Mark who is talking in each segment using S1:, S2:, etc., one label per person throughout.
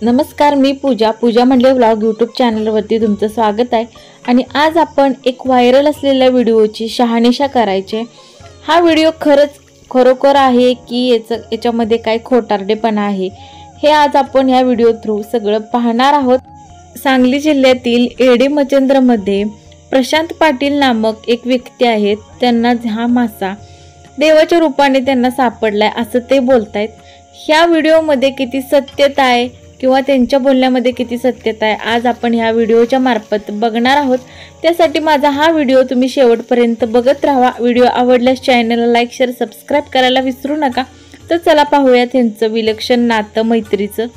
S1: नमस्कार, मी पूजा म्हणले vlog YouTube चॅनलवरती तुमचं स्वागत आहे। आणि आज आपण एक व्हायरल असलेल्या व्हिडिओची शहानिशा करायचे। हा व्हिडिओ खरोखर आहे की याच्यामध्ये काय खोटारडेपणा आहे हे आज आपण या व्हिडिओ थ्रू सगळं पाहणार आहोत। सांगली जिल्ह्यातील एडी मचंद्रमध्ये प्रशांत पाटील नामक एक व्यक्ती आहेत। त्यांना हा मासा देवाच्या रूपाने त्यांना सापडलाय असं ते बोलतायत। ह्या व्हिडिओमध्ये किती सत्यता आहे किंवा त्यांच्या बोलण्यामध्ये किती सत्यता आहे आज आपण ह्या व्हिडिओच्या मार्फत बघणार आहोत। त्यासाठी माझा हा व्हिडिओ तुम्ही शेवटपर्यंत बघत राहा। व्हिडिओ आवडल्यास चॅनलला लाईक शेअर सबस्क्राइब करायला विसरू नका। तर चला पाहूया त्यांचं विलक्षण नातं मैत्रीचं।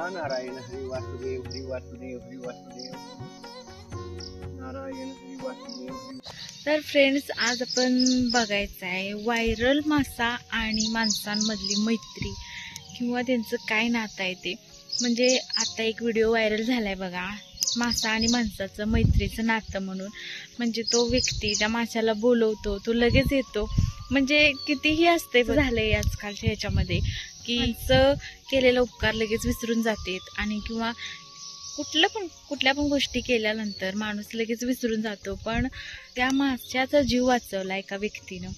S2: नारायण हरी वासुदेव हरी वासुदेव हरी वासुदेव नारायण हरी वासुदेव।
S1: तर फ्रेंड्स, आज आपण बघायचं आहे व्हायरल मासा आणि माणसांमधली मैत्री किंवा त्यांचं काय नातं आहे ते। म्हणजे आता एक व्हिडिओ व्हायरल झालाय बघा, मासा आणि माणसाचं मैत्रीचं नातं म्हणून। म्हणजे तो व्यक्ती त्या माशाला बोलवतो, तो लगेच येतो। म्हणजे कितीही असते झालंय आजकालच्या ह्याच्यामध्ये की केलेला उपकार लगेच विसरून जातात आणि किंवा कुठल्या पण गोष्टी केल्यानंतर माणूस लगेच विसरून जातो। पण त्या माशाचा जीव वाचवला एका व्यक्तीनं,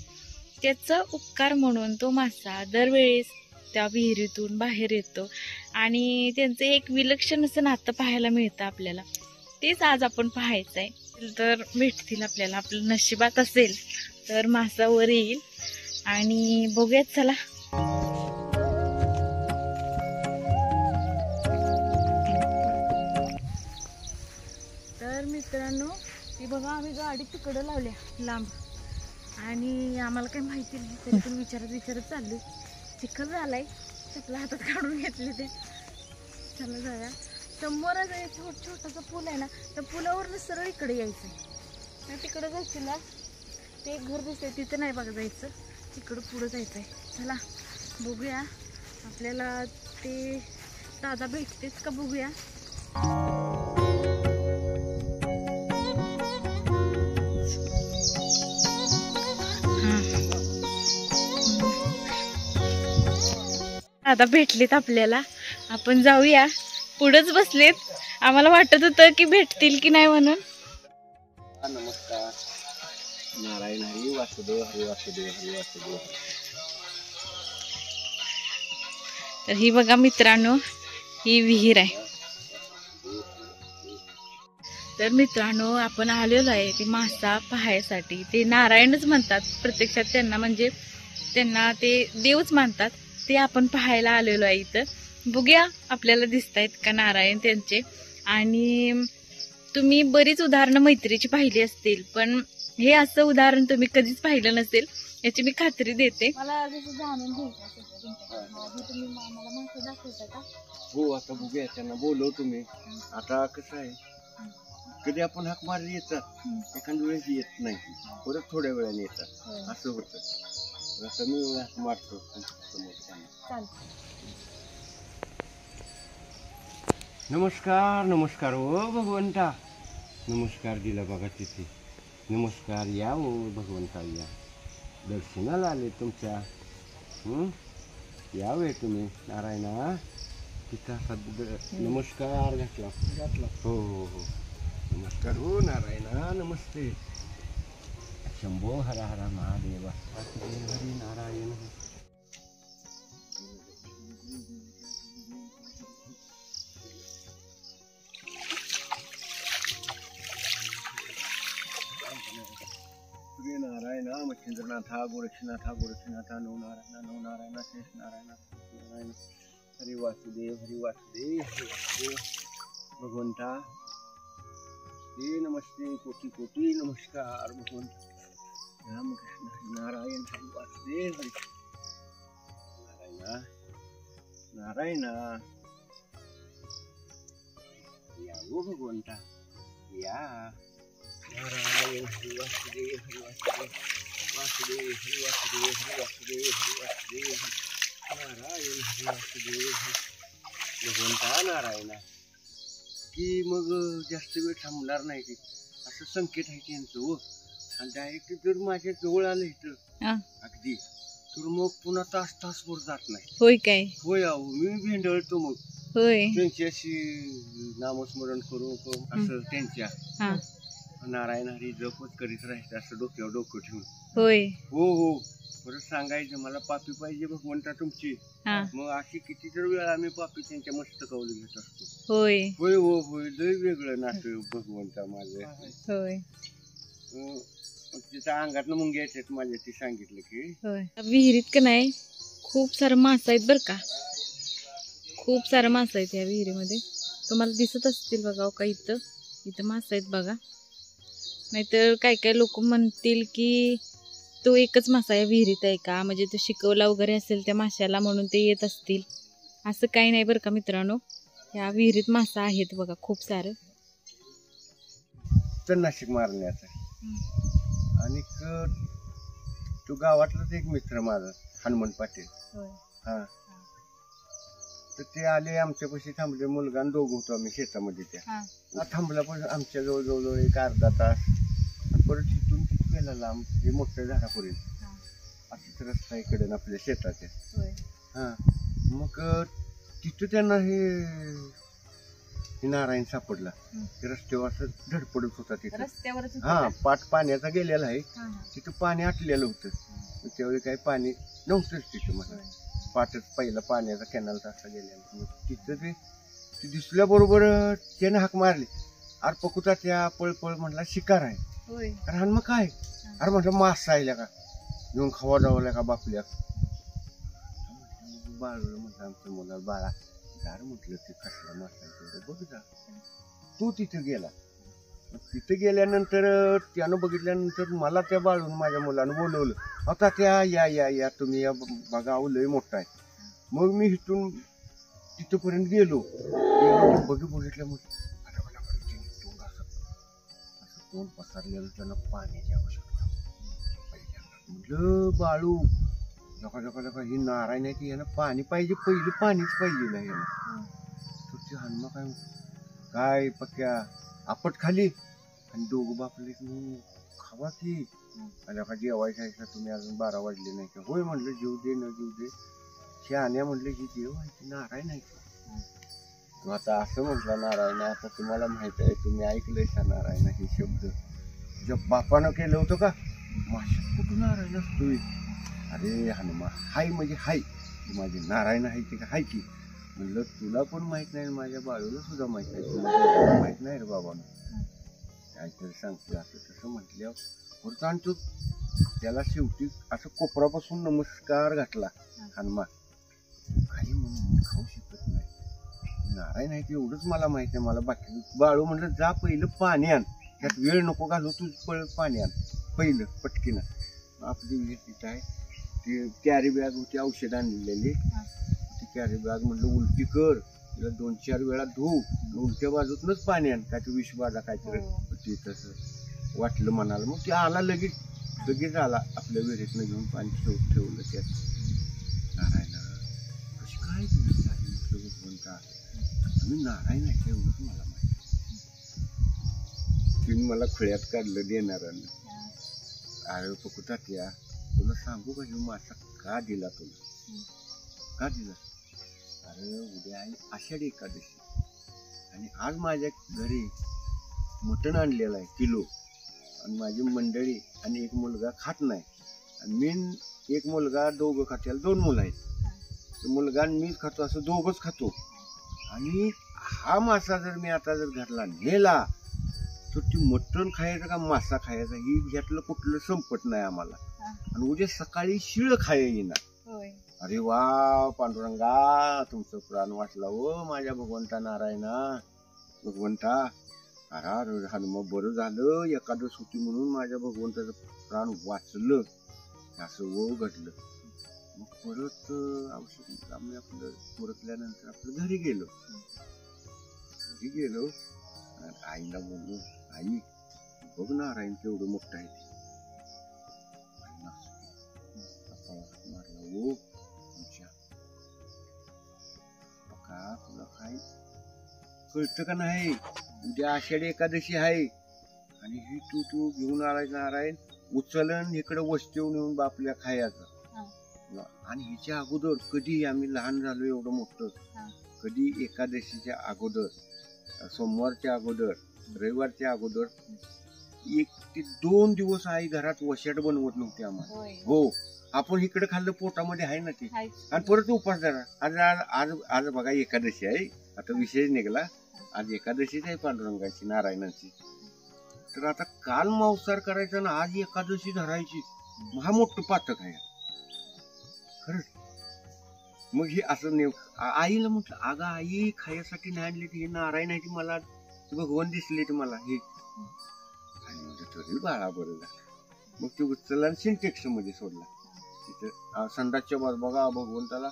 S1: त्याचा उपकार म्हणून तो मासा दरवेळेस त्या विहिरीतून बाहेर येतो आणि त्यांचं एक विलक्षण असं नातं पाहायला मिळतं आपल्याला। तेच आज आपण पाहायचं आहे। तर भेटतील आपल्याला, आपलं नशिबात असेल तर मासा वर येईल आणि बघूयात चला। मित्रांनो, ती बघा आम्ही गाडी तिकडं लावल्या लांब आणि आम्हाला काही माहिती नाही तरी पण विचारत चाललो। चिखल झालाय, चपला हातात काढून घेतले ते। चला जाऊया। समोरच एक छोटासा पूल आहे ना, त्या पुलावरनं सरळ इकडे यायचंय। तिकडं जायचं ना, ते एक घर दिसतंय तिथं नाही बघा जायचं, तिकडं पुढं जायचंय। चला बघूया आपल्याला ते दादा भेटतेच का बघूया। आता भेटलेत आपल्याला, आपण जाऊया। पुढेच बसलेत, आम्हाला वाटत होतं की भेटतील की नाही म्हणून।
S2: नमस्कार, नारायण हरी वासुदेव हरी वासुदेव हरी वासुदेव।
S1: तर ही बघा मित्रांनो, ही विहीर आहे। तर मित्रांनो, आपण आलेलो आहे ते मासा पाहायसाठी। ते नारायणच म्हणतात प्रत्यक्षात त्यांना, म्हणजे त्यांना ते देवच मानतात। ते आपण पाहायला आलेलो आहे इथं। बघूया आपल्याला दिसतायत का नारायण त्यांचे। आणि तुम्ही बरीच उदाहरणं मैत्रीची पाहिली असतील, पण हे असं उदाहरण तुम्ही कधीच पाहिलं नसेल याची मी खात्री देते। मला जसं जाणून घ्यायचं तुम्ही मला मासा दाखवता का?
S2: हो, आता बघूया, त्यांना बोलव तुम्ही। आता कसं आहे, कधी आपण हाक मारली येतात, एखाद्या वेळेस येत नाही, परत थोड्या वेळाने येतात, असं होतं। आता मी हाक मारतो समोर। नमस्कार नमस्कार ओ भगवंता, नमस्कार दिला बघा तिथे। नमस्कार, या ओ भगवंता, या दर्शनाला आले तुमच्या। यावे तुम्ही नारायणा, तिथं नमस्कार घातला। हो हो हो, नमस्कार हो नारायणा, नमस्ते। शंभो हर हर महादेवा, हरी नारायण। सूर्य नारायण मच्छिंद्रनाथा गोरक्षनाथा गोरक्षनाथा नव नारायण शेष नारायण नारायण। हरी वासुदेव हरी वासुदेव हरी वासुदेव। भगवंता हे नमस्ते, कोटी कोटी नमस्कार भगवंता। राम कृष्ण हरी नारायण हरी वासुदेव हरी नारायण नारायण। या वो भगवंता, या नारायण हरी वासुदेव हरी वासुदेव वासुदेव हरी वासुदेव हरी वासुदेव हरी वासुदेव नारायण हरी वासुदेव भगवंता नारायण। की मग जास्त वेळ थांबणार नाही ते, असं संकेत आहे त्यांचं। आणि डायरेक्ट जर माझ्या जवळ आलं इथं अगदी, तर मग पुन्हा तासभर जात नाही.
S1: होय काय?
S2: होय अहो, मी भेंडळतो मग
S1: होय.
S2: त्यांच्याशी नामस्मरण करू असं त्यांच्या
S1: हा.
S2: नारायण हरी जपच करीत राहायचं असं डोक्यावर डोकं ठेवून.
S1: होय.
S2: हो हो, परत सांगायचं मला पापी पाहिजे भगवंता तुमची.
S1: हा.
S2: मग अशी किती तर वेळा आम्ही पापी त्यांच्या मस्तकावर घेत असतो.
S1: होय.
S2: होय हो होय, लय वेगळं नातं भगवंता माझं.
S1: होय.
S2: तिच्या अंगात मुंग्या येतात माझ्या, ती सांगितलं की.
S1: होय. विहिरीत का नाही खूप सारं मासा आहेत बर का, खूप सारं मासा आहेत या विहिरीमध्ये. तुम्हाला दिसत असतील बघा का, इथं मासा आहेत बघा. नाहीतर काय लोक म्हणतील की तो एकच मासा या विहिरीत आहे का, म्हणजे तो शिकवला वगैरे असेल त्या माशाला म्हणून ते येत असतील. असं काही नाही बरं का मित्रांनो, या विहिरीत मासा आहेत बघा खूप सारं.
S2: तणनाशक मारण्याचं. आणि तो गावातलाच एक मित्र माझा हनुमान पाटील. हा, तर ते आले आमच्यापाशी, थांबले. मुलगा आणि दोघं होतो आम्ही शेतामध्ये. त्या थांबला पण आमच्या जवळ एक अर्धा तास. परत तिथून किती गेला लांब, हे मोठ्या झाडापर्यंत असंच रस्ता इकडे आपल्या शेताचे. हा, मग तिथं त्यांना हे नारायण सापडला. रस्त्यावर असं धडपडत होता तिथं. हा, पाट पाण्याचा गेलेला आहे. तिथं पाणी आटलेलं होतं. त्यावेळी काही पाणी नव्हतंच तिथं. मला पाटच पहिला पाण्याचा कॅनलचा असा गेलेला. तिथं ते दिसल्याबरोबर त्याने हाक मारली, अरे पकुता त्या पळ म्हटला शिकार आहे. अरे मग काय, अरे म्हटलं मासा आहे का, घेऊन खावा जावं का बापल्या. बाळूला म्हटलं आमच्या मुलाला, बाळा झाड म्हटलं ते कसला मासा आहे बघ जा. तू तिथं गेला. तिथं गेल्यानंतर त्यानं बघितल्यानंतर मला त्या बाळून माझ्या मुलानं बोलवलं, आता त्या या तुम्ही या बघा, लय मोठा आहे. मग मी इथून तिथपर्यंत गेलो. बघितलं मग तोंड पसरलेलं, त्यांना पाण्याची आवश्यकता. म्हटलं बाळू जका ही नारायण आहे की यांना पाणी पाहिजे, पहिलं पाणीच पाहिजे ना यांना. तर ते हनुमा काय पक्या आपट खाली आणि दोघं बापले खावा की. आणि का जेवायचं आहे का तुम्ही, अजून 12 वाजले नाही का. होय म्हटलं, जीव दे न जीव दे. शहाण्या म्हटलं ही देव आहे की नारायण आहे का. तू आता असं म्हटलं नारायण, आता तुम्हाला माहित आहे, तुम्ही ऐकलंय का नारायण हे शब्द. तुझ्या बापानं केलं होतं का, माशात कुठं नारायण असतोय. अरे हनुमा हाय म्हणजे हाय, माझे नारायण आहे की हाय की. म्हणलं तुला पण माहित नाही, माझ्या बाळूला सुद्धा माहित नाही, तुला माहित नाही रे बाबानं. काहीतरी सांगते असं तसं म्हटल्यावर परत आणि तो त्याला शेवटी असं कोपरापासून नमस्कार घातला. हनुमा काही म्हणून मी खाऊ शकत नाही, नारायण आहे की एवढंच मला माहित आहे, मला बाकी. बाळू म्हणलं जा पहिलं पाणी आण, त्यात वेळ नको घालू, तू पाणी आण पहिलं पटकीनं. आपली विहीर तिथं आहे, ती कॅरी बॅग होती औषध आणलेली. ती कॅरी बॅग म्हणलं उलटी कर, तिला 2-4 वेळा धुव, उलट्या बाजूतूनच पाणी आण, काय विष बाधा काहीतरी तसं वाटलं मनाला. मग ते आला लगेच आला आपल्या विहिरीतनं घेऊन पाणी ठेवलं त्यात. नारायण कशी काय झाली म्हटलं भगवंता, तुम्ही नारायण आहे एवढंच मला माहिती. तुम्ही मला खुळ्यात काढलं देणाऱ्यानं. अरे पकुता त्या तुला सांगू का, हे मासा का दिला तुला, का दिला. अरे उद्या आहे आषाढी एकादशी आणि आज माझ्या घरी मटण आणलेलं आहे किलो, आणि माझी मंडळी आणि एक मुलगा खात नाही, आणि मी एक मुलगा, दोघं खात्याला 2 मुलं आहेत. तर मुलगा आणि मीच खातो, असं दोघंच खातो. आणि हा मासा जर मी आता जर घरला नेला तर ती मटण खायचं का मासा खायचा, ही घेतलं कुठलं संपत नाही आम्हाला. आणि उद्या सकाळी शिळ खाय येणार. अरे वा पांडुरंगा, तुमचं प्राण वाचला हो माझ्या भगवंता नारायणा. भगवंता अरे हनुमा बरं झालं, एकादश होती म्हणून माझ्या भगवंताचं प्राण वाचलं. असं वो घडलं. मग परत औषध आम्ही आपलं उरकल्यानंतर आपलं घरी गेलो. आईला बोललो, आई बघ नारायण केवढं मोठं आहे. मारला ओ तुमच्या बघा, तुला काय कळतं का नाही, उद्या आषाढी एकादशी आहे आणि ही तू घेऊन आलाय नारायण, उचलन इकडे वस्तीवर नेऊन बापल्या खायचं. आणि हिच्या अगोदर कधी आम्ही लहान झालो एवढं मोठं,
S1: हा.
S2: कधी एकादशीच्या अगोदर, सोमवारच्या अगोदर, रविवारच्या अगोदर 1 ते 2 दिवस आई घरात वशाट बनवत नव्हती आम्हाला.
S1: होय.
S2: हो, आपण इकडे खाल्लं पोटामध्ये आहे ना ते,
S1: हायच.
S2: आणि परत उपास धरा. आज आज आज आज बघा एकादशी आहे, आता विषय निघाला. आज एकादशीच आहे पांडुरंगाची, नारायणाची. तर आता काल मांसाहार करायचा ना आज एकादशी धरायची, हा मोठं पातक आहे खरंच. मग हे असं आईला म्हटलं, अगं आई खायसाठी नाही आणली, हे नारायण आहे ती, मला भगवान दिसले ते मला हे. आणि म्हणजे तरी बाळा बरं झालं. मग ते उचलला आणि सिंटेक्स मध्ये सोडला. तिथं संडासच्या बाजू बघा भगवंताला,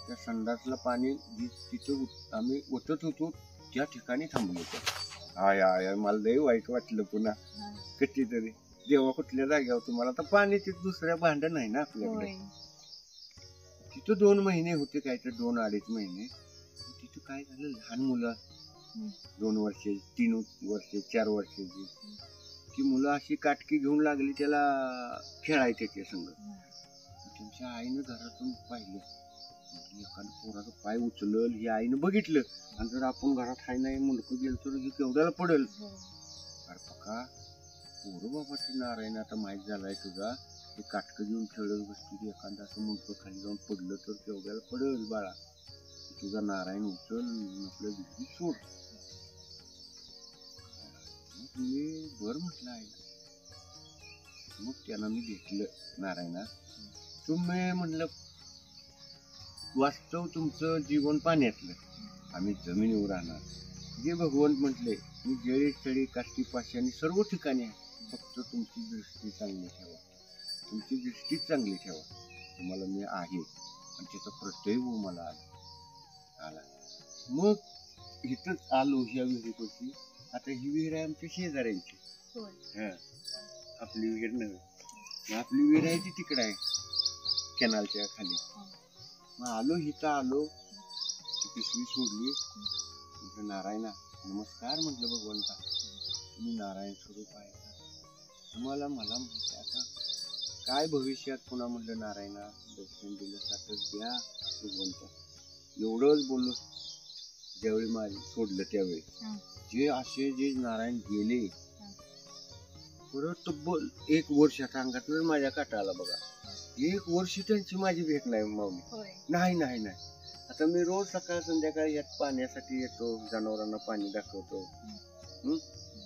S2: त्या संडासला पाणी तिथं आम्ही ओतत होतो त्या ठिकाणी थांबलो होतो. आय आय मला लय वाईट वाटलं. पुन्हा कधी तरी देवा कुठल्या जागेवर तुम्हाला तर पाणी तिथं दुसऱ्या भांडं नाही ना आपल्याकडे. तिथं 2 महिने होते, काय तर 2-2.5 महिने. तिथं काय झालं, लहान मुलं 2 वर्षे, 3 वर्षे, 4 वर्षाची, ती मुलं अशी काटकी घेऊन लागली त्याला खेळायचे ते संग. त्यांच्या आईनं घरातून पाहिलं, एखादं पोराचं पाय उचलल हे आईनं बघितलं, आणि जर आपण घरात हाय नाही मुलकं गेलं तर हे केवढ्याला पडेल. अरे पका पोरं बाबा ती नारायण आता माहीत झालाय तुझा, ते काटकं घेऊन खेळत बसतो, एखादं असं मुलकं खाली जाऊन पडलं तर केवढ्याला पडेल बाळा, तुझा नारायण उचल, आपल्या विधी सोड. मी बरं म्हटलं आहे. मग त्यांना मी भेटलं, नारायणा तुम्ही म्हणलं वास्तव तुमचं जीवन पाण्यातलं, आम्ही जमिनीवर राहणार. जे भगवंत म्हटले, मी जळी तळी काष्टी पाशी आणि सर्व ठिकाणी आहे, फक्त तुमची दृष्टी चांगली ठेवा, तुमची दृष्टी चांगली ठेवा, तुम्हाला मी आहे. आणि त्याचा प्रत्यय मला आला. मग इथंच आलो ह्या विहिरीपाशी. आता ही विहीर आहे आमच्या शेजाऱ्यांची, आपली विहीर नव्हे. आपली विहीर आहे ती तिकडे आहे कॅनलच्या खाली. मग आलो इथं आलो, पिशवी सोडली. म्हटलं नारायणा नमस्कार, म्हटलं भगवंता तुम्ही नारायण स्वरूप आहे का, तुम्हाला मला माहिती आहे आता काय भविष्यात पुन्हा. म्हटलं नारायणा दर्शन दिलं सातच द्या भगवंता. एवढंच बोललो. ज्यावेळी माझे सोडलं त्यावेळी जे असे जे नारायण गेले, परत तब्बल 1 वर्षाच्या अंगात माझ्या काटा आला बघा. 1 वर्ष त्यांची माझी भेट नाही माऊली. नाही नाही नाही. आता मी रोज सकाळ संध्याकाळी यात पाण्यासाठी येतो, जनावरांना पाणी दाखवतो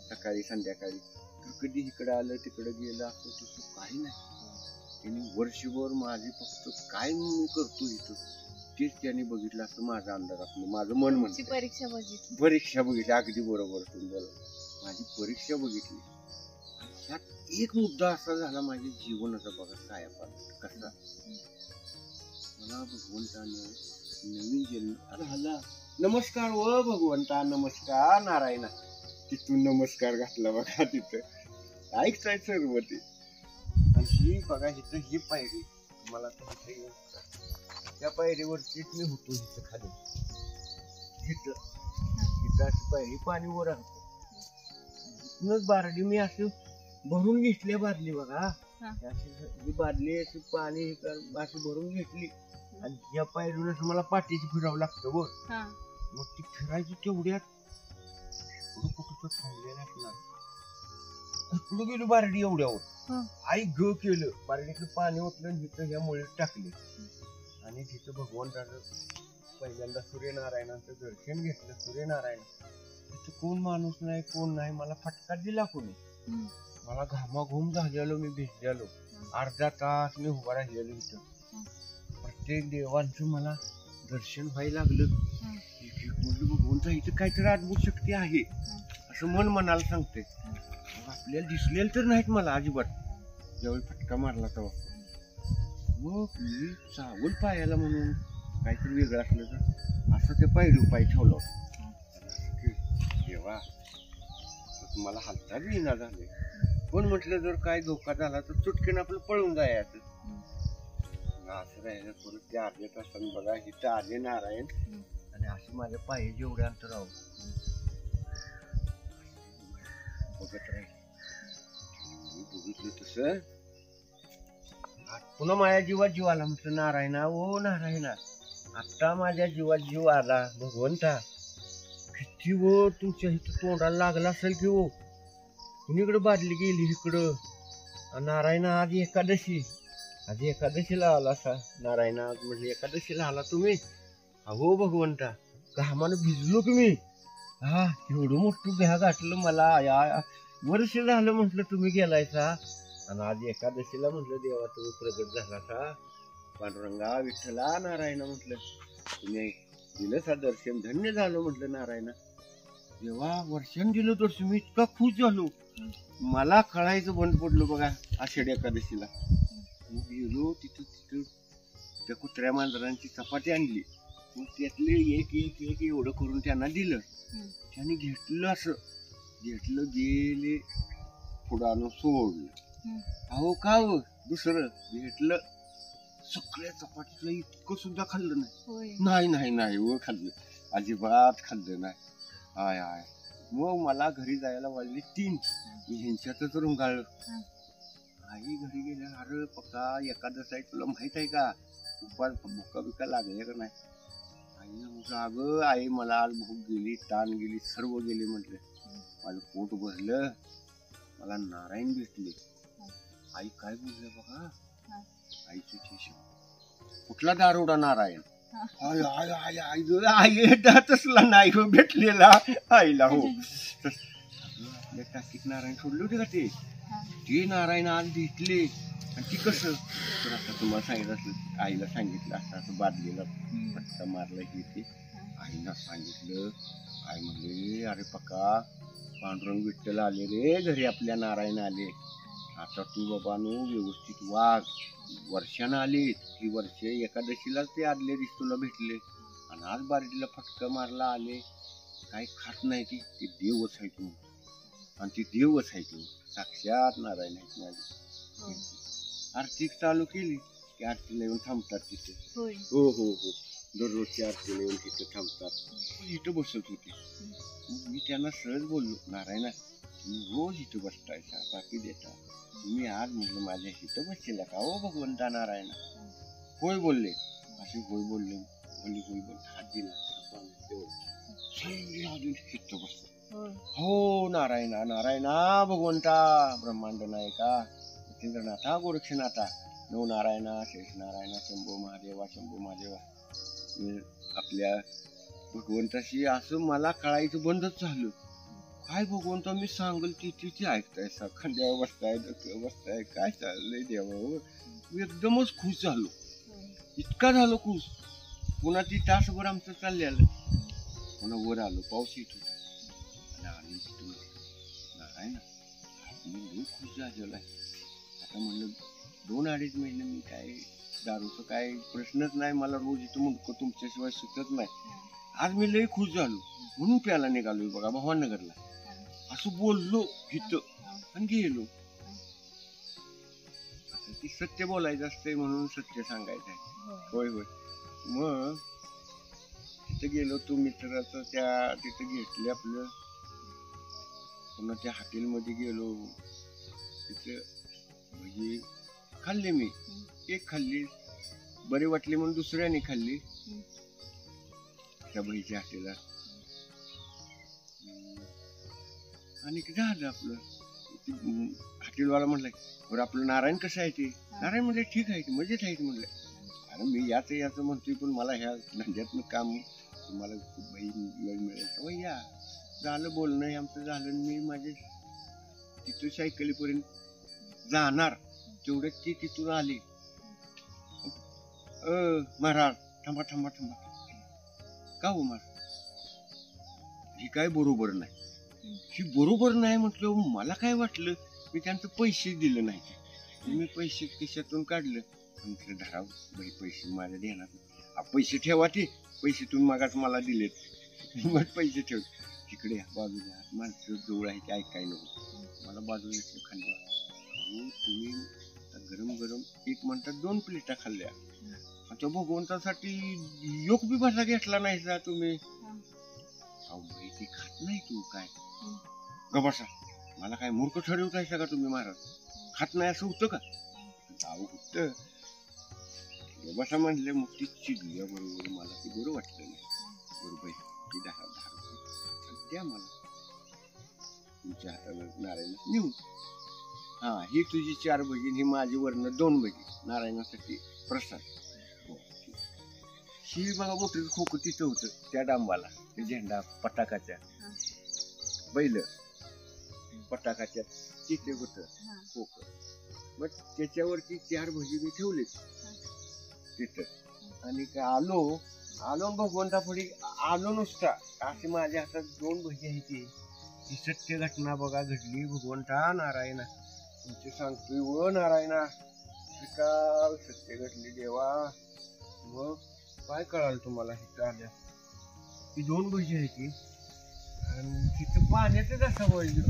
S2: सकाळी संध्याकाळी. तर कधी इकडे आलं तिकडे गेलं असं तसं काही नाही. त्यांनी वर्षभर माझी फक्त काय मी करतो इथं तेच त्यांनी बघितलं असं माझा अंदाज असतो, माझं मन म्हणतं. परीक्षा बघितली. अगदी बरोबर तुम्ही बोला, माझी परीक्षा बघितली. ह्यात एक मुद्दा असा झाला माझ्या जीवनाचा बघा काय कसा. मला भगवंतानं नवीन जन्म झाला. नमस्कार व भगवंता, नमस्कार नारायणा. तिथून नमस्कार घातला बघा. तिथं ऐकताय सर्व ते. आणि ही बघा इथं ही पायरी मला त्या पायरीवरतीच मी होतो. इथं खाली इथं अशी पायरी पाणी वर आणतो. इथूनच बारडी मी असं भरून घेतली. बादली बघा अशी बादली अशी पाणी अशी भरून घेतली. आणि या पायरीवरच मला पाठीची फिरावं लागतं बघ. मग ती फिरायची तेवढ्यात कुठं थांबलेलं असणार. पुढे गेलो बारडी एवढ्यावर. आई ग केलं बारडीतलं पाणी ओतलं, तिथं ह्या मुळीत टाकले. आणि तिथं भगवंताचं पहिल्यांदा सूर्यनारायणाचं दर्शन घेतलं. सूर्यनारायण तिथं कोण माणूस नाही, कोण नाही. मला फटका दिला कोणी. मला घामाघूम झालेलो, मी भिजलेलो. अर्धा तास मी उभा राहिलेलो इथं. प्रत्येक देवांचं मला दर्शन व्हायला लागलं. म्हणजे भगवंता इथं काहीतरी अद्भुत शक्ती आहे असं मन मनाला सांगते. आपल्याला दिसलेलं तर नाहीत मला अजिबात. ज्यावेळी फटका मारला तेव्हा मग मी चावल पायाला म्हणून काहीतरी वेगळं असलं तर असं ते पायरी पाय ठेवलं. देवा मला हालता बी ना झाले. पण म्हटलं जर काय धोका झाला तर चुटकीनं आपलं पळून जायचं. असं राहिलं. परत ते अर्ध्या तासानं बघा इथं आले नारायण आणि असे माझ्या पाय जेवढे अंतरावर बघत राहिले. मी बघितलं तसं पुन्हा माझ्या जीवात जीव आला. म्हटलं नारायणा ओ नारायणा, आता माझ्या जीवात जीव आला भगवंता. किती वो तुमच्या इथं तोंडाला लागला असेल की हो. कुणीकडे बादली गेली इकडं. नारायणा आज एकादशी, आज एकादशीला आला असा नारायणा. आज म्हटलं एकादशीला आला तुम्ही. अहो भगवंता, घामानं भिजलो तुम्ही. हा एवढं मोठं घ्या गाठलं मला. या वर्ष झालं म्हटलं तुम्ही गेलायचा. आणि आज एकादशीला म्हटलं देवा तुम्ही प्रगट झाला का. पांडुरंगा विठ्ठला नारायणा म्हटलं तुम्ही दिलं सा दर्शन, धन्य झालो म्हटलं नारायणा. देवा वर्षान दिलं दर्शन, मी इतका खुश झालो. मला कळायचं बंद पडलं बघा आषाढी एकादशीला. गेलो तिथं त्या कुत्र्या मांजरांची चपाती आणली. मग त्यातले एक एक एक एवढं करून त्यांना दिलं. त्याने घेतलं, असं घेतलं, गेले पुढं आणून सोडलं. अहो का हो दुसरं घेतलं, सगळ्या चपातीला इतकं सुद्धा खाल्लं नाही. नाही नाही नाही व खाल्लं, अजिबात खाल्लं नाही. I I. मग मला घरी जायला वाजले 3. मी ह्यांच्यातच रुंगाळलं. आई घरी गेल्या, अरे पक्का एकादश आहे तुला माहित आहे का, उपास भुका बिका लागले का नाही. आईनं म्हटलं अगं आई मला आज भूक गेली, ताण गेली, सर्व गेले म्हटलं. माझं पोट भरलं, मला नारायण भेटले. आई काय बोलले बघा, आईचं शब्द कुठला दारोडा नारायण. आय आय आय आई आई तसला नाही हो भेटलेला आईला. हो आपल्या टाकीत नारायण सोडले होते का ते नारायण आज भेटले. आणि ती कसं तर आता तुम्हाला सांगितलं असलं, आईला सांगितलं असतं असं बादलीला फटका मारला की ते आईला सांगितलं. आई म्हणले अरे पक्का पांडुरंग विठ्ठल आले रे घरी, आपल्या नारायण आले. आता तू बाबांनो व्यवस्थित वाघ. वर्षानं आले, ही वर्ष एकादशीलाच ते आदल्या दिवशी तुला भेटले. आणि आज बारडीला फटका मारला आले. काही खात नाही ती, ते देवच आहे तू. आणि ती देवच आहे तू, साक्षात नारायण आहे माझी. आरती चालू केली की आरतीला येऊन थांबतात तिथे. हो हो हो दररोजची आरतीला येऊन तिथे थांबतात. इथं बसत होते. मग मी त्यांना सहज बोललो, नारायणा तुम्ही रोज इथं बसतायचा, बाकी देता, तुम्ही आज म्हटलं माझ्या इथं बसलेला का हो भगवंता नारायणा. होय बोलले, असे होय बोलले. होय बोल हात दिला इथं बसतो. हो नारायणा नारायणा भगवंता ब्रह्मांड नायका इंद्रनाथा गोरक्षनाथा नव नारायणा शेष नारायणा शंभो महादेवा शंभो महादेवा. आपल्या भगवंताशी असं मला कळायचं बंदच झालं. काय भगवंता मी सांगल तिथे ऐकताय, खांद्यावर बसताय, डोक्यावर बसताय, काय चाललंय देवा. मी एकदमच खुश झालो, इतका झालो खुश. पुन्हा ती तासभर आमचं चाललेलं. पुन्हा वर आलो, पाऊस येत होता. आणि नारायण मी खुश झालेला आहे. आता म्हणलं 2-2.5 महिने मी काय दारूचं काय प्रश्नच नाही मला. रोज इथं मुंडकं तुमच्याशिवाय सुचत नाही. आज मी लई खुश झालो म्हणून प्याला निघालोय बघा भवाननगरला. असं बोललो इथं आणि गेलो. ती सत्य बोलायचं असते म्हणून सत्य सांगायचं आहे. होय होय. मग तिथं गेलो, तो मित्राचं त्या तिथं घेतले आपलं. पुन्हा त्या हॉटेलमध्ये गेलो, तिथे भजी खाल्ले. मी एक खाल्ली, बरी वाटली म्हणून दुसऱ्याने खाल्ली त्या भजीच्या हॉटेलला. आणि झालं आपलं. हॉटेलवाला म्हणलं बरं आपलं नारायण कसं आहे ते. नारायण म्हणलं ठीक आहे ते, मजेत आहे ते. म्हणलं अरे मी याचं म्हणतोय पण मला ह्या धंद्यातनं काम तुम्हाला बाई वेळ मिळेल. या झालं बोलणं आमचं झालं. मी माझे तिथून सायकलीपर्यंत जाणार तेवढ्यात ती तिथून आली. महाराज थांबा थांबा थांबा. का हो महाराज ही काय बरोबर नाही, ही बरोबर नाही म्हटलं. मला काय वाटलं मी त्यांचं पैसे दिले नाही. मी पैसे खिशातून काढलं. म्हटलं धराव बाई पैसे माझ्या देणार. पैसे ठेवा, ते पैसे तुम्ही मागाच मला दिलेत. मग पैसे ठेव तिकडे बाजूला. माणसं जवळ आहे ते ऐकाय नको. मला बाजूला खाल्लं. तुम्ही गरम गरम एक म्हणतात 2 प्लेटा खाल्ल्या. आता भगवंतासाठी योग बी भाषा घेतला नाही जा तुम्ही. अहो बाई ती खात नाही तू काय गबासा. मला काय मूर्ख ठरवतायसा का तुम्ही महाराज. खात नाही असं होतं का. जाऊ होतं बसा म्हणले मग ती चिडल्या बरोबर मला ती बरं वाटलं नाही. बरोबर ती 10 रुपये द्या मला तुमच्या हातानं नारायण नेऊन. हा ही तुझी 4 भजी, ही माझी वर्ण 2 भजी नारायणासाठी प्रसाद. ही बघा मोठं खोकं तिथं होतं त्या डांबाला, ते झेंडा पटाकाच्या बैल पटाकाच्या तिथे होतं खोकं. मग त्याच्यावरती 4 भजी मी ठेवले तिथं. आणि आलो भगवंतापुढे आलो नुसता असे माझ्या हातात 2 भजी आहे ती सत्य घटना बघा घडली. भगवंता नारायणा तुमचे सांगतोय व नारायणा का सत्य घडली देवा. मग काय कळाल तुम्हाला इथं आल्या ती 2 भजी आहे ती. आणि तिथं पाण्यातच असा वळली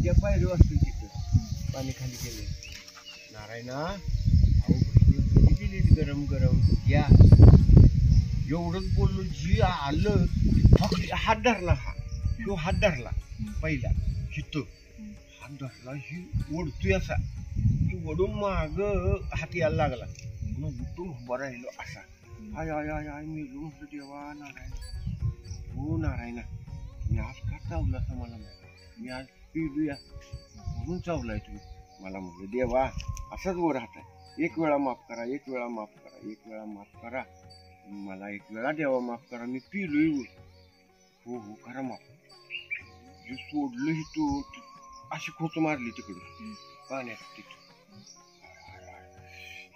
S2: त्या पायरी असतील तिथं पाणी खाली गेले. नारायणा दिली गरम गरम या एवढंच बोललो. जी आलं फक्त हात धरला, तो हात धरला पहिला हित हात धरला, ही ओढतोय असा, ती ओढून माग हात यायला लागला. म्हणून उठून उभा राहिलो असा. आय आय आय आय मी म्हटलं देवा नारायण हो नारायणा मी आज का चावला असं मला मी आज पिलूया म्हणून चावलाय तुम्ही मला. म्हटलं देवा असाच वर राहत आहे. 1 वेळा माफ करा, 1 वेळा माफ करा, 1 वेळा माफ करा मला, 1 वेळा देवा माफ करा मी पिलोय. हो हो करा माफ. जे सोडलं ही तू अशी खोच मारली तिकडे पाण्यात तिथं.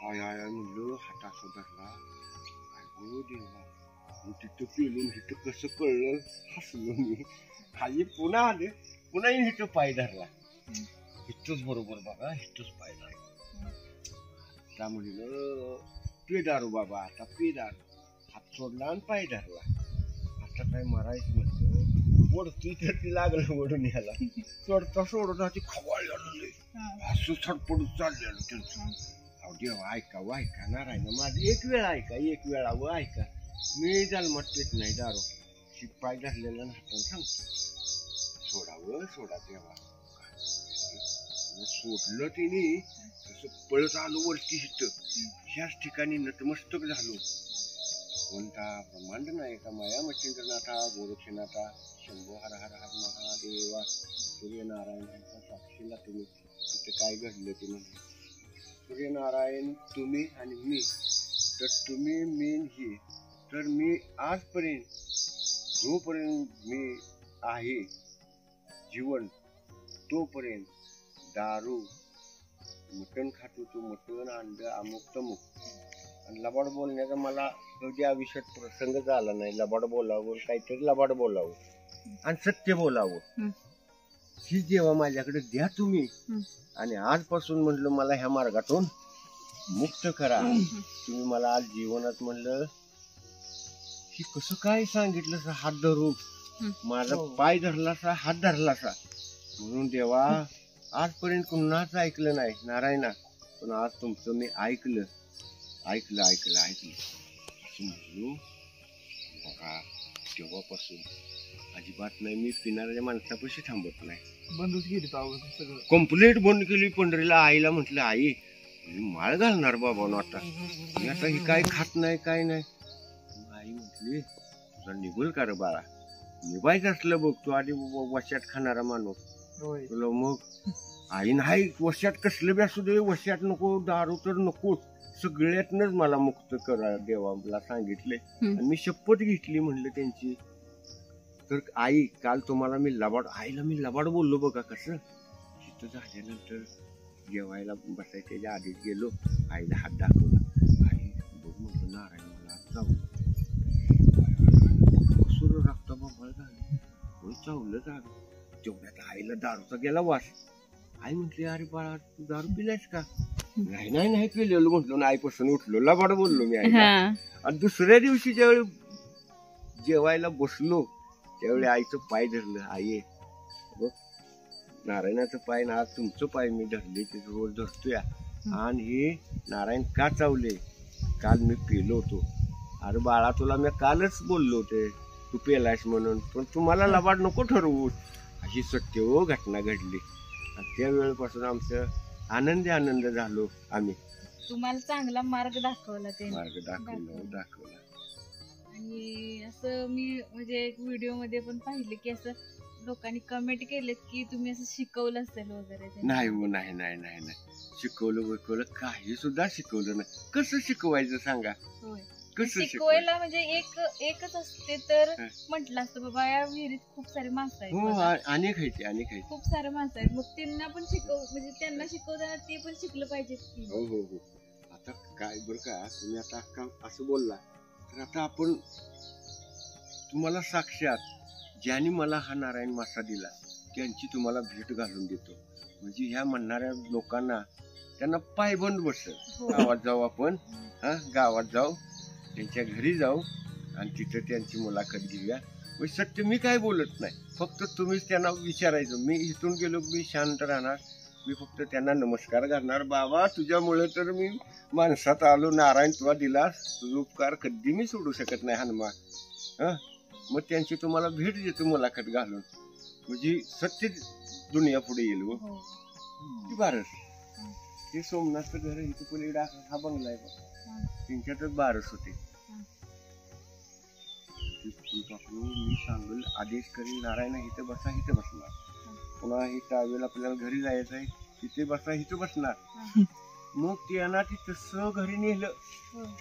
S2: आय आय आय म्हणलं हात असं धरला. हो देवा मग तिथं पिलून तिथं कसं कळलं हसलो मी. खाली पुन्हा आले, पुन्हा इथं पाय धरला. इथंच बरोबर बघा इथंच पाय धरला. त्या म्हणलं पे दारू बाबा आता पे दारू. हात सोडला आणि पाय धरला. आता काय मारायचं म्हटलं ओढतोय तर ती लागलं ओढून याला. सोडता सोडता ती खवाळलं असं छटपडून चाललेलं त्यांचं. अहो देवा ऐका व ऐका नारायण माझं 1 वेळा ऐका, 1 वेळा व ऐका. मी जन्मात पेत नाही दारू. शिपाय धरलेल्या हातानं सांगतो सोडावं सोडा देवा. सोडलं तिने तसं पळत आलो वरती इथं ह्याच ठिकाणी नतमस्तक झालो. कोणता ब्रह्मांड नायका माया मच्छिंद्रनाथा गोरक्षनाथा शंभो हर हर हर महादेवा सूर्यनारायणाचा साक्षीला तुम्ही तिथे काय घडलं ते म्हणजे सूर्यनारायण तुम्ही आणि मी तर तुम्ही मेन ही. तर मी आजपर्यंत जोपर्यंत मी आहे जीवन तोपर्यंत दारू मटण खात होतो. मटण अंड अमुक तमुक. आणि लबाड बोलण्याचा मला कधी आयुष्यात प्रसंग झाला नाही. लबाड बोलावं काहीतरी लबाड बोलावं आणि सत्य बोलावं ही जेव्हा माझ्याकडे द्या तुम्ही. आणि आजपासून म्हटलं मला ह्या मार्गातून मुक्त करा तुम्ही. मला आज जीवनात म्हणलं ही कसं काय सांगितलं हात धरून माझा पाय धरलासा हात धरलासा म्हणून देवा. आजपर्यंत कुणाच ऐकलं नाही नारायणा, पण आज तुमचं मी ऐकलं ऐकलं ऐकलं ऐकलं असं म्हणलो. बघा तेव्हापासून अजिबात नाही मी पिणाऱ्या माणसापाशी थांबत नाही.
S3: बंदच गेली सगळं
S2: कंप्लेंट बंद केली. पंढरीला आईला म्हटलं आई मी माळ घालणार बाबा आता मी आता ही काय खात नाही काय नाही. आई म्हटली तुझा निघूल का रे बाळा निभायचं असलं बघ तू आधी वशात खाणारा माणूस तुला. मग आई नाही वशात कसलं बी असू दे वशात नको दारू तर नकोच सगळ्यातनच मला मुक्त करा देवा मला सांगितले. आणि मी शपथ घेतली म्हणलं त्यांची. तर आई काल तुम्हाला मी लबाड आईला मी लबाड बोललो बघा कसं. तिथं झाल्यानंतर जेवायला बसायच्या त्याच्या आधीच गेलो आईला हात दाखवला. आई बघ म्हटलं नारायण मला जाऊ कसं राखता बाबा झालं चावलं झालं. तेवढ्यात आईला दारूचा गेला वास. आई म्हटली अरे बाळा तू दारू पिलायस का. नाही नाही नाही पिलेलो म्हटलो ना. आईपासून उठलो लबाड बोललो मी आईला. आणि दुसऱ्या दिवशी ज्यावेळी जेवायला बसलो त्यावेळी आईचं पाय धरलं. आई बघ नारायणाचं पाय ना आज तुमचं पाय मी धरले ते रोज धरतोय. आणि हे नारायण का चावले काल मी पेलो होतो. अरे बाळा तुला मी कालच बोललो होते तू पेलायस म्हणून, पण तुम्हाला लबाड नको ठरवू. अशी सत्य हो घटना घडली. आणि त्या वेळेपासून आमचं आनंद झालो आम्ही.
S1: तुम्हाला चांगला मार्ग दाखवला ते
S2: मार्ग दाखवला.
S1: आणि असं मी म्हणजे एक व्हिडिओ मध्ये पण पाहिलं की असं लोकांनी कमेंट केलेत की तुम्ही असं शिकवलं असेल वगैरे ते.
S2: नाही हो, नाही नाही नाही नाही, शिकवलं काही सुद्धा शिकवलं नाही. कसं शिकवायचं सांगा?
S1: होय.
S2: कसं
S1: शिकवायला म्हणजे एकच असते तर म्हटलं असतं बाबा या विहिरीत खूप सारे माणसं आहेत
S2: हो,
S1: बघा.
S2: अनेक आहेत.
S1: खूप सारे माणसं आहेत, मग त्यांना पण म्हणजे त्यांना शिकवताना ते पण शिकलं पाहिजे की.
S2: हो हो हो. आता काय बरं का, तुम्ही आता असं बोलला तर आता आपण तुम्हाला साक्षात ज्यांनी मला हा नारायण मासा दिला त्यांची तुम्हाला भेट घालून देतो. म्हणजे ह्या म्हणणाऱ्या लोकांना त्यांना पायबंद बसेल.
S1: हो.
S2: गावात जाऊ आपण, गावात जाऊ, त्यांच्या घरी जाऊ आणि तिथं त्यांची मुलाखत घेऊया. म्हणजे सत्य मी काय बोलत नाही, फक्त तुम्हीच त्यांना विचारायचं. मी इथून गेलो मी शांत राहणार, मी फक्त त्यांना नमस्कार घालणार. बाबा तुझ्यामुळे तर मी माणसात आलो, नारायण तुला दिलास, तुझा उपकार कधी मी सोडू शकत नाही हनुमान. मग त्यांची तुम्हाला भेट देतो मुलाखत घालून, म्हणजे सत्य दुनिया पुढे येईल. ती बारस ते सोमनाथचं घर इथं पलीकडे हा बंगला आहे बघ, त्यांच्यातच बारस होते. मी सांगेल, आदेश करील, नारायण इथं बसा, इथं बसणार. पुन्हा हे टावेल आपल्याला घरी जायचं आहे, तिथे बसा, इथं बसणार. मग त्यांना ती तसं घरी नेलं,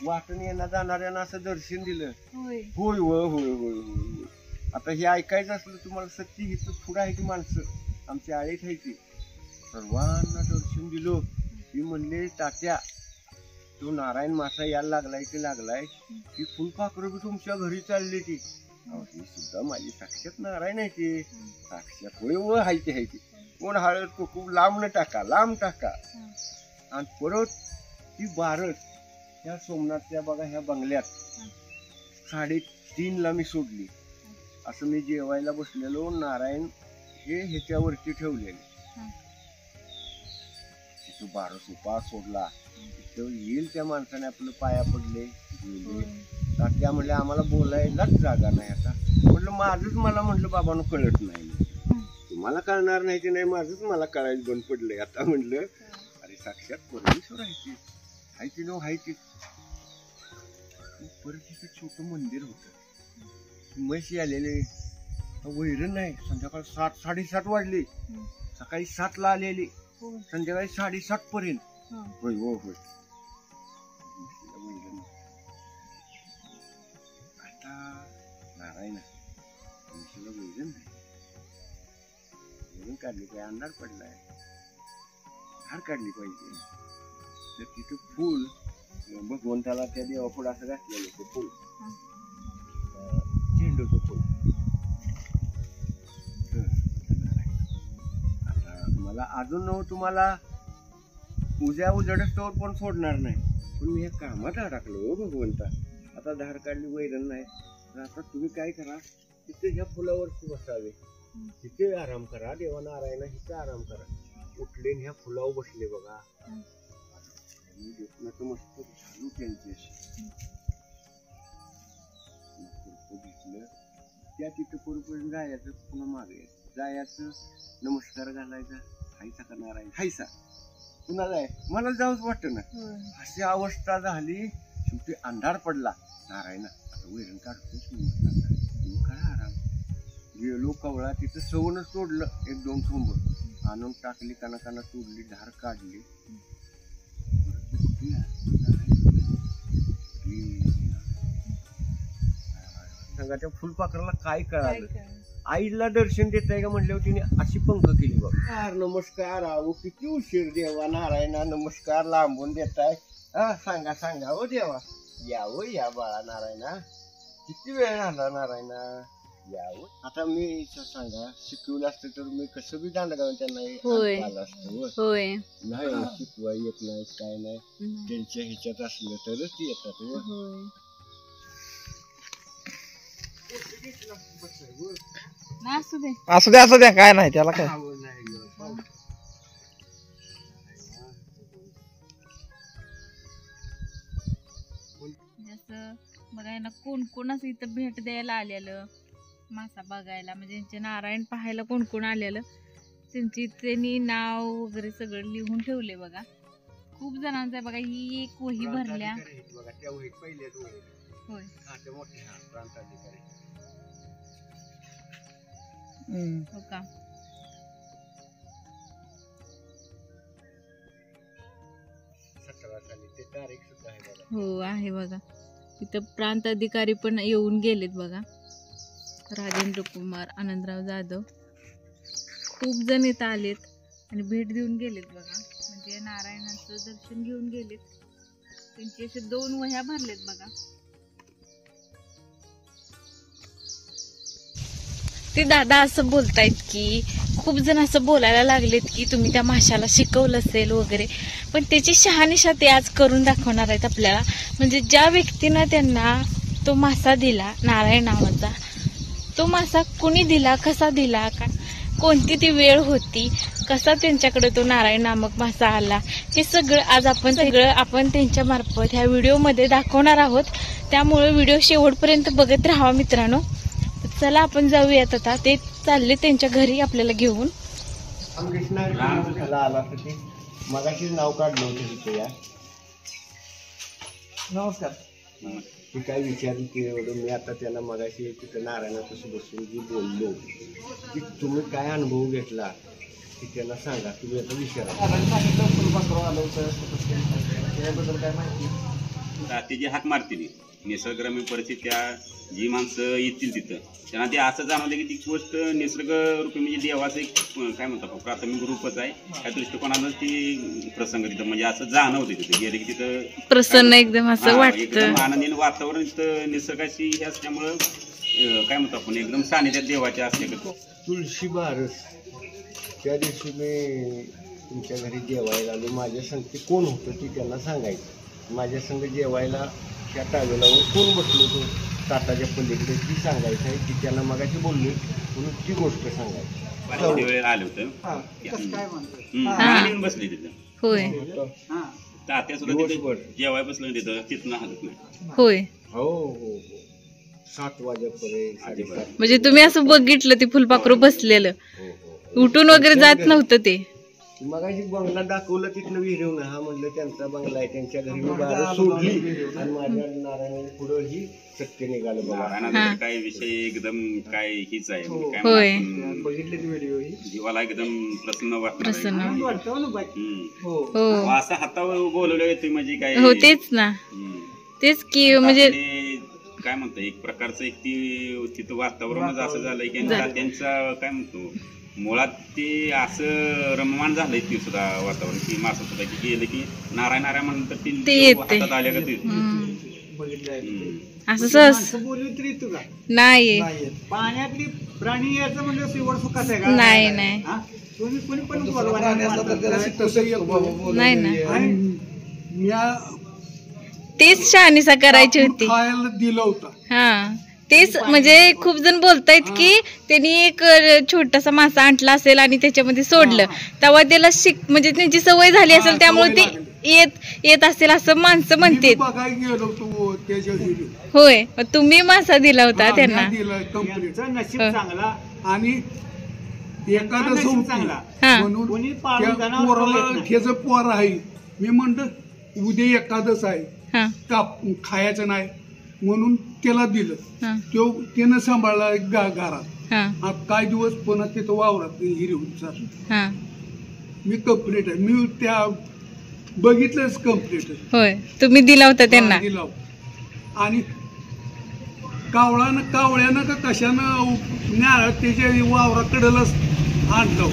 S2: वाटून येणार जाणाऱ्यांना असं दर्शन दिलं. होय होय होय होय होय. आता हे ऐकायचं असलं तुम्हाला सत्य, इथं पुढं आहे ती माणसं आमची आळीत आहे ती, सर्वांना दर्शन दिलो. ती म्हणले तात्या तो नारायण मासा यायला लागलाय की लागलाय, ती फुलपाखरं बी तुमच्या घरी चालली ती. ही सुद्धा माझी साक्षात नारायण आहे ती, साक्षात होय व आहे ती. कोण हळद कुकू लांब टाका. आणि परत ती बारस त्या सोमनाथच्या बघा ह्या बंगल्यात 3:30ला मी सोडली. असं मी जेवायला बसलेलो, नारायण हे ह्याच्यावरती ठेवलेले. तिथं बारस उपास सोडला, तिथं येईल त्या माणसाने आपलं पाया पडले, त्या म्हणले आम्हाला बोलायलाच जागा नाही. आता म्हटलं माझंच मला म्हटलं बाबांनो कळत नाही, तुम्हाला कळणार नाही ते नाही, माझंच मला कळायला बंद पडलंय. आता म्हटलं अरे साक्षात परमेश्वर आहे ती नो आहे ती. परत तिथे छोटं मंदिर होतं, म्हशी आलेले, वैरण नाही. संध्याकाळी 7-7:30 वाजले, सकाळी 7ला आलेली, संध्याकाळी 7:30 पर्यंत. होय हो होय. आता नारायण म्हशीला वैरण नाही, वैरण काढली काय, अंधार पडलाय, धार काढली पाहिजे. तर तिथं फुल भगवंताला त्या देवापुढं असं घातलेलं ते फुल, झेंडूचं फुल. आता मला अजून तुम्हाला उजेडस्तोवर पण सोडणार नाही, पण मी या कामात अडकलो भगवंता. आता धार काढली, वैरण नाही, तर आता तुम्ही काय करा, तिथे ह्या फुलावरती बसावे, तिथे आराम करा. देवा नारायण इथे आराम करा. उठले ह्या फुलावर बसले बघा, मस्त झालू त्यांच्याशी घेतलं. त्या तिथं पूर्वपर्यंत जायचं, पुन्हा मागे जायचं, नमस्कार घालायचा, हायसा का नारायण हायसा, पुन्हा जाय. मला जाऊच वाटत ना, अशी अवस्था झाली. शेवटी अंधार पडला. नारायण आता वैरण काढतोच मी, तुम्ही करा आराम. गेलो कवळा, तिथं सवनच तोडलं, 1-2 थोंब आणून टाकली, काना तोडली, धार काढली. सांगा त्या फुलपाखराला काय कळालं, आईला दर्शन देत आहे का म्हटल्यावर तिने अशी पंख केली बघ. नमस्कार आहो, किती उशीर देवा नारायणा, नमस्कार लांबून देताय. सांगा हो देवा, यावं या बाळा नारायणा, किती वेळ झाला नारायणा, यावं. आता मी सांगा शिकवलं असतं तर मी कसं बी दांडगाव त्यांना आलं असतं. नाही शिकवा येत नाही, काय नाही, त्यांच्या ह्याच्यात असलं तरच येतात.
S3: असू द्या काय नाही त्याला काय.
S1: बघाय ना कोण असं इथं भेट द्यायला आलेलं, मासा बघायला, म्हणजे त्यांचे नारायण पाहायला कोण आलेलं, त्यांनी नाव वगैरे सगळं लिहून ठेवले बघा. खूप जणांचा आहे बघा. ही एक वही भरल्या.
S2: बघा त्या वहीत पहिल्याच वहीत.
S1: होय.
S2: हा ते मोठे हा प्रांताधिकारी.
S1: हो का.
S2: 17 साली ते तारीख सुद्धा आहे बघा.
S1: हो आहे बघा. इथं प्रांत अधिकारी पण येऊन गेलेत बघा. राजेंद्र कुमार, आनंदराव जाधव, खूप जण इथं आलेत आणि भेट देऊन गेलेत बघा. म्हणजे नारायणाचं दर्शन घेऊन गेलेत. त्यांची असे 2 वह्या भरलेत बघा. ते दादा असं बोलतायत की खूप जण असं बोलायला लागलेत की तुम्ही त्या माशाला शिकवलं असेल वगैरे, पण त्याची शहानिशा ते आज करून दाखवणार आहेत आपल्याला. म्हणजे ज्या व्यक्तीनं त्यांना तो मासा दिला, नारायण नावाचा, तो मासा कुणी दिला, कसा दिला, का कोणती ती वेळ होती, कसा त्यांच्याकडे तो नारायण नामक मासा आला, हे सगळं आज आपण त्यांच्या मार्फत ह्या व्हिडिओमध्ये दाखवणार आहोत. त्यामुळे व्हिडिओ शेवटपर्यंत बघत राहावा मित्रांनो. चला आपण जाऊयात आता. ते चालले त्यांच्या घरी आपल्याला घेऊन.
S2: रामकृष्णाला आला तर ते मगाशीच नाव काढलं होतं तिथे. या
S3: नमस्कार.
S2: ती काय विचारली की मी आता त्यांना मगाशी तिथं नारायणापासून बसून जी बोललो की तुम्ही काय अनुभव घेतला की त्यांना सांगा. तुम्ही आता विचारा.
S3: सांगितलं फुलपाखरू आलं होतं त्याबद्दल काय माहिती.
S4: रात्रीची हाक मारतील निसर्गरम्य परिस्थिती. त्या जी माणसं येतील तिथं त्यांना ते असं जाणवलं की ती गोष्ट निसर्ग रूपी म्हणजे देवाचं एक काय म्हणतात प्राथमिक रूपच आहे. त्या दृष्टिकोनानं ती प्रसंग तिथं म्हणजे असं जाणवते. तिथं गेले की तिथं
S1: प्रसन्न एकदम असं वाटतं.
S4: एकदम आनंदीन वातावरण तिथं निसर्गाशी हे असल्यामुळं काय म्हणतो आपण एकदम सानिध्यात देवाच्या असल्याकडे.
S2: तुळशी बारस त्या दिवशी मी तुमच्या घरी जेवायला आलो. माझ्या संगती कोण होतं ती त्यांना सांगायचं. माझ्या संग जेवायला त्या टावेलावर कोण बसलो होतो ताटाच्या पलीकडे ती सांगायचं आहे की त्यांना मगाशी बोललो म्हणून ती गोष्ट सांगायची.
S4: वेळेला आलं होतं बसले तिथं.
S1: होय
S4: तात्या सुद्धा तिथं जेवाय बसलं तिथं तिथनं हलत नाही.
S1: होय.
S2: हो हो हो 7 वाजेपर्यंत 7:30.
S1: म्हणजे तुम्ही असं बघितलं ते फुलपाखरू बसलेलं,
S2: हो हो.
S1: उठून वगैरे जात नव्हतं ते.
S2: मगाशी बंगला दाखवलं तिथनं विहिरवून. हा म्हणलं त्यांचा बंगला आहे, त्यांच्या घरी मी बारा सोडली आणि माझ्या नारायण पुढं ही सत्य निघालं.
S4: नारायणाचा काय विषय एकदम काय हीच आहे काय
S1: होय.
S4: म्हणतात,
S3: बघितले ती व्हिडिओ.
S4: जीवाला एकदम प्रसन्न
S1: प्रसन्न
S4: वाटतं.
S1: हो
S4: असं हातावर बोलवलं येते म्हणजे काय.
S1: हो तेच ना. तेच की म्हणजे
S4: काय म्हणतो एक प्रकारचं एक ती तिथं वातावरणच असं झालंय की त्यांचा काय म्हणतो मुळात ते असं रममाण झालंय ते सुद्धा वातावरण की मासा सुद्धा की गेलं की नारायण नारायण म्हणून तर ते हातात आल्या का ते
S1: असं सहज नाही.
S3: पाण्यातली प्राणी याचं म्हणजे शेवट सुखाच आहे का?
S1: नाही नाही
S3: कोणी कोणी पण नाही
S1: ना. तेच शहानिशा करायची होती.
S3: खायला दिलं होतं.
S1: हा तेच म्हणजे खूप जण बोलतायत की त्यांनी एक छोटासा मासा आणला असेल आणि त्याच्यामध्ये सोडलं, तेव्हा त्याला म्हणजे त्यांची सवय झाली असेल, त्यामुळे ते येत असेल असं माणसं म्हणते. होय तुम्ही मासा दिला होता त्यांना.
S3: नशीब चांगला आणि एखादा चांगला म्हणून त्याचं पोर आहे. मी म्हणलं उद्या एखादच आहे खायचं नाही म्हणून त्याला दिलं. त्यानं सांभाळला घरात. आता काय दिवस पुन्हा तिथं वावरात हिरवून चाललं. मी कंप्लीट आहे. मी त्या बघितलंच कंप्लीट.
S1: होय तुम्ही दिला होता त्यांना.
S3: दिला आणि कावळ्यानं का कशानं नारळ त्याच्या वावराकडलंच आणलं.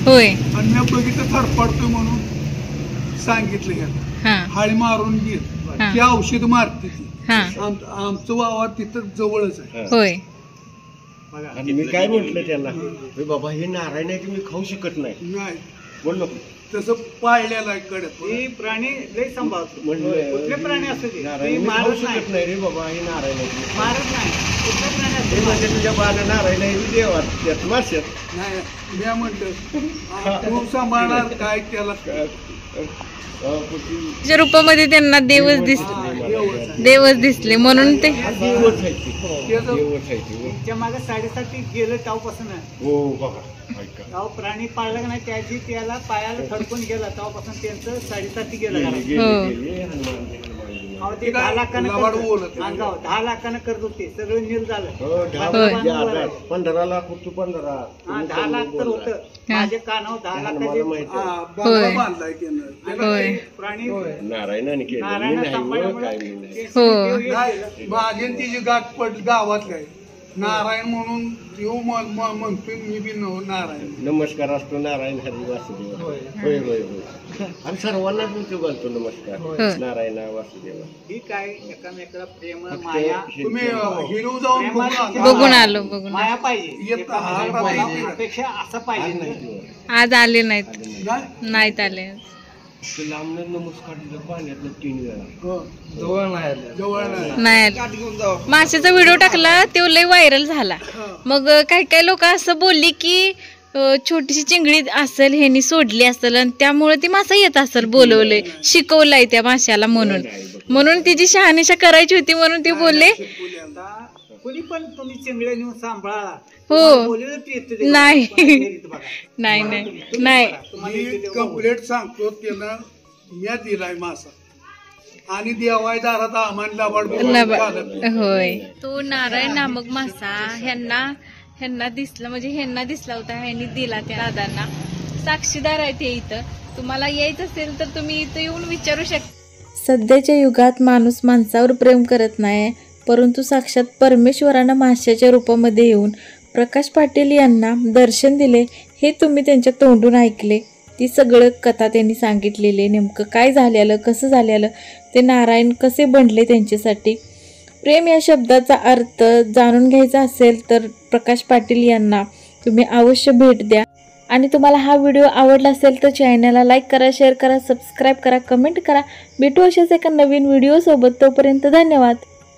S3: होय आणि मी बघितलं थरपडतो म्हणून सांगितलं ह्याला हाळी मारून घे ते औषध मारते ती. आमचं वावर तिथं जवळच आहे.
S1: होय
S2: आणि मी काय म्हटलं त्यांना बाबा हे नारायण आहे की मी खाऊ शकत नाही बोललो.
S3: तसं पाळलेलं आहे कडक. हे प्राणी लय सांभाळतो. कुठले प्राणी असते
S2: खाऊ शकत नाही रे बाबा हे नारायण आहे
S3: मारत नाही. कुठले प्राणी
S2: म्हणजे तुझ्या बाला नारायण आहे देवात मारशात
S3: नाही. मी म्हटलं तू सांभाळणार काय त्याला
S1: च्या रूपामध्ये त्यांना देवच दिसले म्हणून ते
S2: त्याच्या मागे 7.5 गेलं तेव्हापासून तेव्हा प्राणी पाळला नाही त्याची त्याला पायाला थडकून गेला तेव्हापासून त्यांचं 7.5 गेलं ते 10 लाखानं 10 लाखानं कर्ज होते सगळं नील झालं
S3: 15 लाख होतो
S2: 10 लाख तर होतं माझ्या कानावर 10 लाखाचे प्राणी नारायण
S3: माझी तिची गाठ पडली गावात काय नारायण म्हणून येऊ म्हणतोय मी बी नारायण
S2: नमस्कार असतो नारायण हरी वासुदेव होय होय होय आणि सर्वांना तुमचं बोलतो नमस्कार नारायण वासुदेव ही काय एकामेकाला प्रेम माया
S3: तुम्ही हिरो जाऊन
S1: बघून आलो
S2: माया पाहिजे अपेक्षा असं पाहिजे
S1: आज आले नाहीत आले
S2: लांबनं नमस्कार पाण्यातलं 3 वेळा
S1: नाही माशाचा व्हिडिओ टाकला तो लय व्हायरल झाला मग काही लोक असं बोलली की छोटीशी चिंगडी असेल ह्यांनी सोडली असेल आणि त्यामुळे ती मासा येत असेल बोलवलंय शिकवलंय त्या माशाला म्हणून तिची शहानिशा करायची होती म्हणून ते बोलले
S2: कोणी पण तुम्ही चिंगड्या नेऊन सांभाळा
S1: हो नाही
S3: कंप्लेंट सांगतो त्यानं मी दिलाय मासा आणि देवाय दारात आम्हाला
S1: होय तो नारायण नामक मासा ह्यांना दिसला म्हणजे ह्यांना दिसला होता ह्यांनी दिला त्या दादांना साक्षीदार आहे ते इथं तुम्हाला यायचं असेल तर तुम्ही इथं येऊन विचारू शकता सध्याच्या युगात माणूस माणसावर प्रेम करत नाही परंतु साक्षात परमेश्वरानं माशाच्या रूपामध्ये येऊन प्रकाश पाटील यांना दर्शन दिले हे तुम्ही त्यांच्या तोंडून ऐकले ती सगळं कथा त्यांनी सांगितलेले नेमकं काय झालेलं कसं झालेलं ते नारायण कसे बनले त्यांच्यासाठी प्रेम या शब्दाचा अर्थ जाणून घ्यायचा असेल तर प्रकाश पाटील यांना तुम्ही अवश्य भेट द्या आणि तुम्हाला हा व्हिडिओ आवडला असेल तर चॅनलला लाईक करा शेअर करा सबस्क्राईब करा कमेंट करा भेटू अशाच एका नवीन व्हिडिओसोबत तोपर्यंत धन्यवाद.